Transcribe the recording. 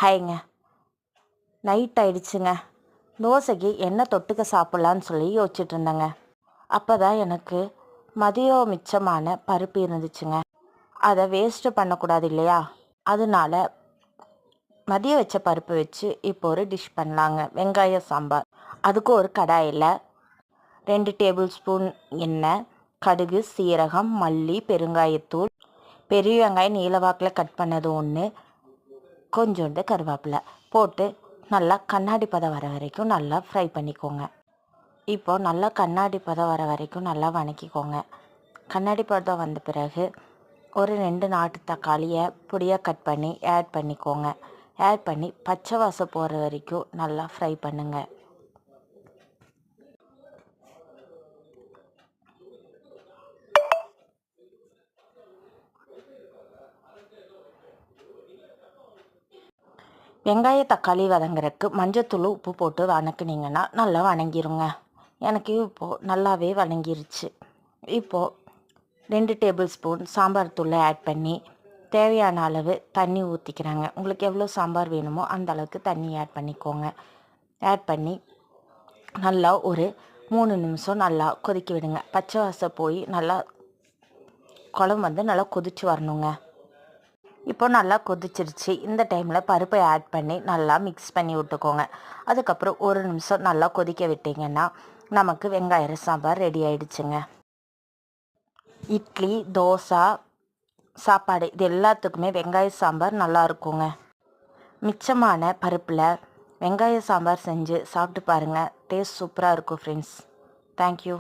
ஹாய்ங்க, night ஆயிடுச்சுங்க. தோசைக்கு என்ன தொட்டுக்க சாப்பிட்லான்னு சொல்லி யோசிச்சுட்டு இருந்தேங்க. அப்போ தான் எனக்கு மதியம் மிச்சமான பருப்பு இருந்துச்சுங்க. அதை வேஸ்ட்டு பண்ணக்கூடாது இல்லையா? அதனால மதியம் வச்ச பருப்பு வச்சு இப்போ ஒரு டிஷ் பண்ணலாங்க. வெங்காய சாம்பார். அதுக்கு ஒரு கடாயில் 2 டேபிள் ஸ்பூன் எண்ணெய், கடுகு, சீரகம், மல்லி, பெருங்காயத்தூள், பெரிய வெங்காயம் நீளவாக்கில் கட் பண்ணது 1, கொஞ்சோண்டு கருவேப்பிலை போட்டு நல்லா கண்ணாடி பதம் வர வரைக்கும் நல்லா ஃப்ரை பண்ணிக்கோங்க. இப்போ நல்லா கண்ணாடி பதம் வர வரைக்கும் நல்லா வதக்கிக்கோங்க. கண்ணாடி பதம் வந்த பிறகு ஒரு 2 நாட்டு தக்காளியை பொடியாக கட் பண்ணி ஆட் பண்ணிக்கோங்க. ஆட் பண்ணி பச்சை வாசம் போகிற வரைக்கும் நல்லா ஃப்ரை பண்ணுங்க. வெங்காய தக்காளி வதங்குறதுக்கு மஞ்சத்தூள் உப்பு போட்டு வதக்குனீங்கன்னா நல்லா வதங்கிருங்க. எனக்கு இப்போது நல்லாவே வதங்கிருச்சு. இப்போது 2 டேபிள் ஸ்பூன் சாம்பார் தூளை ஆட் பண்ணி தேவையான அளவு தண்ணி ஊற்றிக்கிறாங்க. உங்களுக்கு எவ்வளோ சாம்பார் வேணுமோ அந்த அளவுக்கு தண்ணி ஆட் பண்ணிக்கோங்க. ஆட் பண்ணி நல்லா ஒரு 3 நிமிஷம் நல்லா கொதிக்க விடுங்க. பச்சை வாசம் போய் நல்லா குழம்பு நல்லா கொதிச்சு வரணுங்க. இப்போ நல்லா கொதிச்சிருச்சு. இந்த டைமில் பருப்பை ஆட் பண்ணி நல்லா மிக்ஸ் பண்ணி விட்டுக்கோங்க. அதுக்கப்புறம் 1 நிமிஷம் நல்லா கொதிக்க விட்டிங்கன்னா நமக்கு வெங்காய சாம்பார் ரெடி ஆயிடுச்சுங்க. இட்லி, தோசை, சாப்பாடு இது எல்லாத்துக்குமே வெங்காய சாம்பார் நல்லா இருக்குங்க. மிச்சமான பருப்பில் வெங்காய சாம்பார் செஞ்சு சாப்பிட்டு பாருங்கள். டேஸ்ட் சூப்பராக இருக்கும் ஃப்ரெண்ட்ஸ். தேங்க்யூ.